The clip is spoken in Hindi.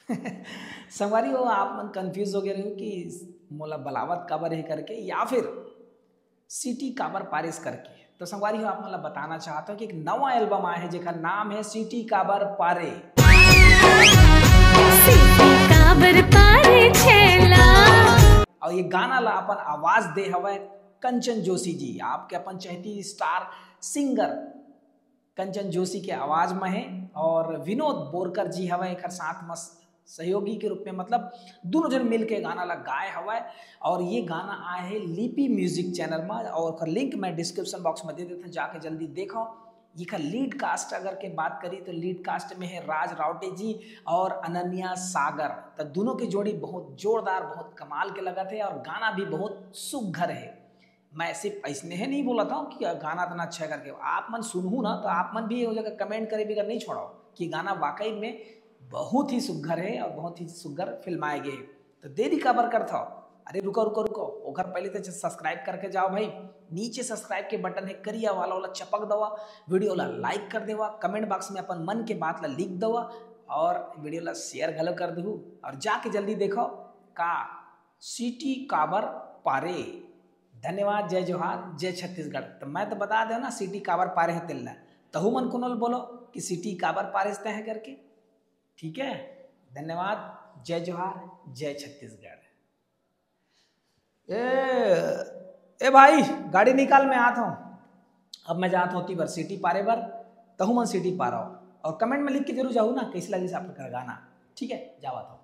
संगवारी हो आप मन कंफ्यूज हो गए रहे हो कि मोला बलावत काबर है करके या फिर सिटी काबर पारिस करके। तो संगवारी हो आप मतलब बताना चाहता हूँ कि एक नवा एल्बम आया है जिसका नाम है सिटी काबर पारे। और ये गाना ला अपन आवाज दे हवा कंचन जोशी जी, आपके अपन चहती स्टार सिंगर कंचन जोशी के आवाज में है। और विनोद बोरकर जी हवा एक साथ मस्त सहयोगी के रूप में, मतलब दोनों जन मिल के गाना ला गाए हवा। और ये गाना आया है लिपि म्यूजिक चैनल में, और लिंक मैं डिस्क्रिप्शन बॉक्स में दे देता हूँ, जाके जल्दी देखो। ये लीड कास्ट अगर के बात करी तो लीड कास्ट में है राज रावटे जी और अनन्या सागर। तो दोनों की जोड़ी बहुत जोरदार, बहुत कमाल के लगा थे, और गाना भी बहुत सुघर है। मैं सिर्फ ऐसने ही नहीं बोला था कि गाना इतना अच्छा करके आप मन सुनहू ना, तो आप मन भी हो जगह कमेंट करे भी नहीं छोड़ो कि गाना वाकई में बहुत ही सुघर है और बहुत ही सुघर फिल्माए गए। तो देरी काबर करता हो, अरे रुको रुको रुको, ओकर पहले तो सब्सक्राइब करके जाओ भाई। नीचे सब्सक्राइब के बटन है करिया वाला चपक दवा, वीडियो ला लाइक कर देवा, कमेंट बॉक्स में अपन मन के बात ला लिख दवा, और वीडियो ला शेयर गलो कर दू, और जाके जल्दी देखो का सिटी काबर पारे। धन्यवाद, जय जोहार, जय छत्तीसगढ़। तो मैं तो बता दे ना सिटी काबर पारे है तिल्ला, तहु मन कुनल बोलो कि सिटी काबर पारे है करके। ठीक है, धन्यवाद, जय जोहार, जय छत्तीसगढ़। ए भाई गाड़ी निकाल, मैं आता हूँ। अब मैं जाता होती बर सिटी पारे बर, तहु मन सिटी पारा हो, और कमेंट में लिख के जरूर जाऊ ना कैसे लगी आपका गाना। ठीक है, जावा था।